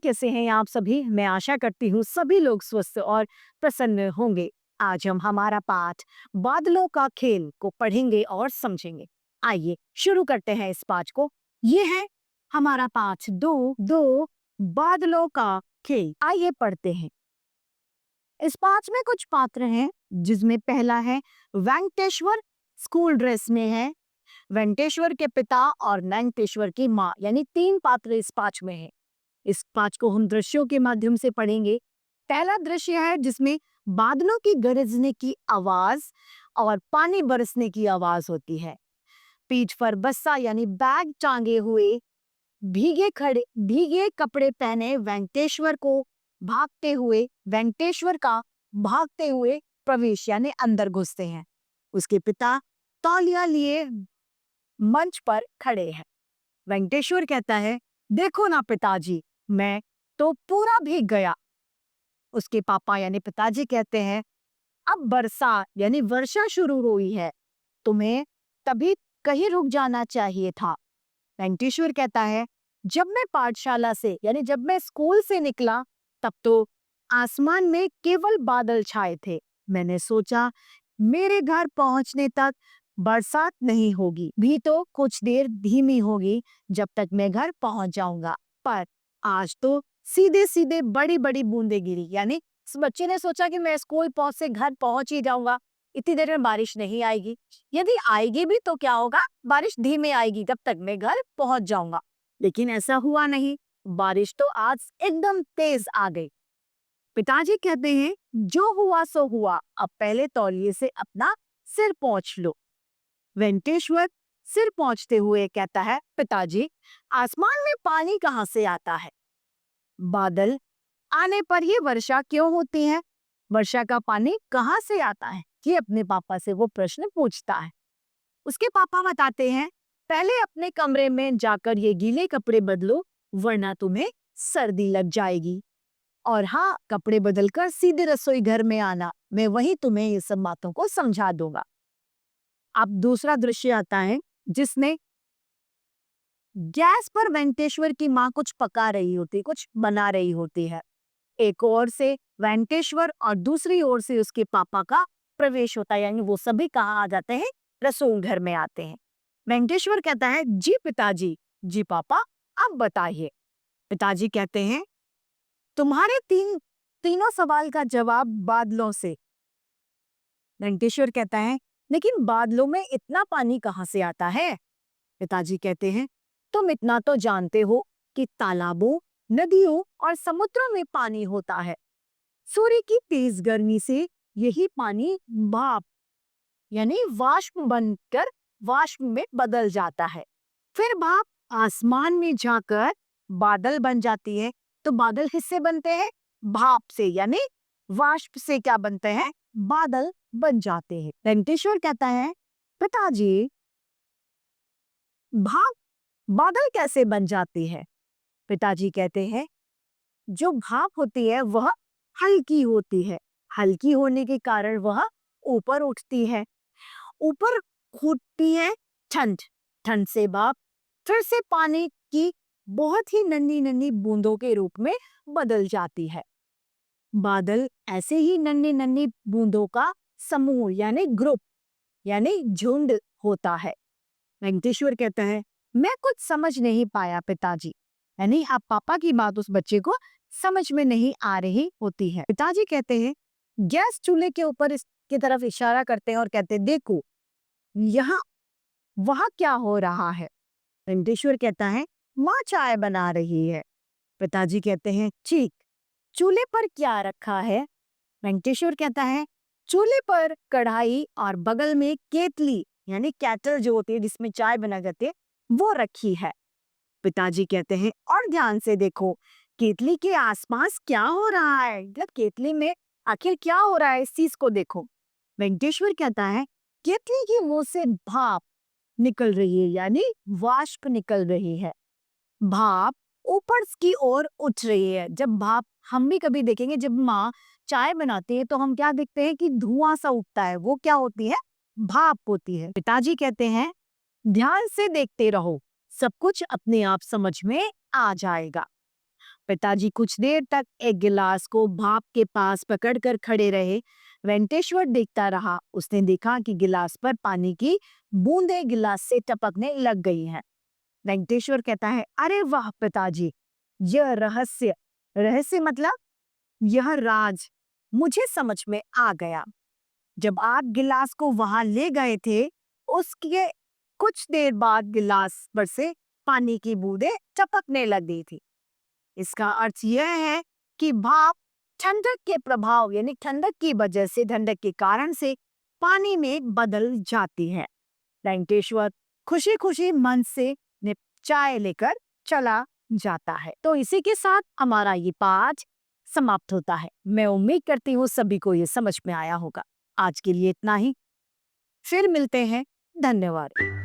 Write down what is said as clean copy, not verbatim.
कैसे हैं आप सभी? मैं आशा करती हूँ सभी लोग स्वस्थ और प्रसन्न होंगे। आज हम हमारा पाठ बादलों का खेल को पढ़ेंगे और समझेंगे। आइए शुरू करते हैं इस पाठ को। ये है हमारा पाठ दो दो बादलों का खेल। आइए पढ़ते हैं। इस पाठ में कुछ पात्र हैं, जिसमें पहला है वेंकटेश्वर, स्कूल ड्रेस में है। वेंकटेश्वर के पिता और वेंकटेश्वर की माँ, यानी तीन पात्र इस पाठ में है। इस पाठ को हम दृश्यों के माध्यम से पढ़ेंगे। पहला दृश्य है जिसमें बादलों की गरजने की आवाज और पानी बरसने की आवाज होती है। पीठ पर बस्सा यानी बैग टांगे हुए भीगे कपड़े पहने वेंकटेश्वर का भागते हुए प्रवेश यानी अंदर घुसते हैं। उसके पिता तौलिया लिए मंच पर खड़े हैं। वेंकटेश्वर कहता है, देखो ना पिताजी, मैं तो पूरा भीग गया। उसके पापा यानी पिताजी कहते हैं, अब बरसात यानी वर्षा शुरू हुई है, तुम्हें तभी कहीं रुक जाना चाहिए था। वेंकटेश्वर कहता है, जब मैं पाठशाला से यानी जब मैं स्कूल से निकला, तब तो आसमान में केवल बादल छाए थे। मैंने सोचा मेरे घर पहुंचने तक बरसात नहीं होगी, भी तो कुछ देर धीमी होगी जब तक मैं घर पहुंच जाऊंगा। पर आज तो सीधे सीधे बड़ी बड़ी बूंदें गिरी। यानी इस बच्चे ने सोचा कि मैं स्कूल पहुंच से घर पहुंच ही जाऊंगा, इतनी देर में बारिश नहीं आएगी, यदि आएगी भी तो क्या होगा, बारिश धीमे आएगी, तब तक मैं घर पहुंच जाऊंगा। लेकिन ऐसा हुआ नहीं, बारिश तो आज एकदम तेज आ गई। पिताजी कहते हैं, जो हुआ सो हुआ, अब पहले तौलिए से अपना सिर पोंछ लो। वेंकटेश्वर सिर पोंछते हुए कहता है, पिताजी, आसमान में पानी कहाँ से आता है? बादल आने पर ही वर्षा क्यों होती है? वर्षा का पानी कहाँ से आता है? ये अपने पापा से वो प्रश्न पूछता है। उसके पापा बताते हैं, पहले अपने कमरे में जाकर ये गीले कपड़े बदलो, वरना तुम्हें सर्दी लग जाएगी। और हाँ, कपड़े बदलकर सीधे रसोई घर में आना, मैं वहीं तुम्हें ये सब बातों को समझा दूंगा। अब दूसरा दृश्य आता है, जिसमें गैस पर वेंकटेश्वर की माँ कुछ पका रही होती, कुछ बना रही होती है। एक ओर से वेंकटेश्वर और दूसरी ओर से उसके पापा का प्रवेश होता है, यानी वो सभी कहाँ आ जाते हैं, रसोई घर में आते हैं। वेंकटेश्वर कहता है, जी पिताजी, जी पापा, अब बताइए। पिताजी कहते हैं, तुम्हारे तीनों सवाल का जवाब बादलों से। वेंकटेश्वर कहता है, लेकिन बादलों में इतना पानी कहाँ से आता है? पिताजी कहते हैं, तुम इतना तो जानते हो कि तालाबों, नदियों और समुद्रों में पानी होता है। सूर्य की तेज गर्मी से यही पानी भाप यानी वाष्प बनकर वाष्प में बदल जाता है। फिर भाप आसमान में जाकर बादल बन जाती है। तो बादल किससे बनते हैं? भाप से, यानी वाष्प से क्या बनते हैं? बादल बन जाते हैं। वेंकटेश्वर कहता है, पिताजी, भाप बादल कैसे बन जाती है? पिताजी कहते हैं, जो भाप होती है वह हल्की होती है। हल्की होने के कारण वह ऊपर उठती है। ऊपर उठती है ठंड। ठंड से भाप फिर से पानी की बहुत ही नन्ही नन्ही बूंदों के रूप में बदल जाती है। बादल ऐसे ही नन्ही नन्ही बूंदों का समूह यानी ग्रुप यानी झुंड होता है। वेंकटेश्वर कहता है, मैं कुछ समझ नहीं पाया पिताजी। यानी अब पापा की बात उस बच्चे को समझ में नहीं आ रही होती है। पिताजी कहते हैं, गैस चूल्हे के ऊपर इसकी तरफ इशारा करते हैं और कहते हैं, देखो यहाँ वहां क्या हो रहा है? वेंकटेश्वर कहता है, माँ चाय बना रही है। पिताजी कहते हैं, ठीक, चूल्हे पर क्या रखा है? वेंकटेश्वर कहता है, चूल्हे पर कढ़ाई और बगल में केतली यानी कैटल जो होती है जिसमें चाय बना जाती है, वो रखी है। पिताजी कहते हैं, और ध्यान से देखो, केतली के आसपास क्या हो रहा है? मतलब केतली में आखिर क्या हो रहा है, इस चीज को देखो। वेंकटेश्वर कहता है, केतली की मुंह से भाप निकल रही है, यानी वाष्प निकल रही है। भाप ऊपर की ओर उठ रही है। जब भाप हम भी कभी देखेंगे, जब माँ चाय बनाती है तो हम क्या देखते हैं कि धुआं सा उठता है, वो क्या होती है? भाप होती है। पिताजी कहते हैं, ध्यान से देखते रहो, सब कुछ अपने आप समझ में आ जाएगा। पिताजी कुछ देर तक एक गिलास को भाप के पास पकड़कर खड़े रहे। वेंकटेश्वर देखता रहा। उसने देखा कि गिलास पर पानी की बूंदें गिलास से टपकने लग गई हैं। वेंकटेश्वर कहता है, अरे वाह पिताजी, यह रहस्य रहस्य मतलब यह राज मुझे समझ में आ गया। जब आप गिलास को वहां ले गए थे, उसके कुछ देर बाद गिलास पर से पानी की बूंदें टपकने लग गई थी। इसका अर्थ यह है कि भाप ठंडक के प्रभाव यानी ठंडक की वजह से, ठंडक के कारण से पानी में बदल जाती है। वेंकटेश्वर खुशी खुशी मन से चाय लेकर चला जाता है। तो इसी के साथ हमारा ये पाठ समाप्त होता है। मैं उम्मीद करती हूँ सभी को ये समझ में आया होगा। आज के लिए इतना ही, फिर मिलते हैं। धन्यवाद।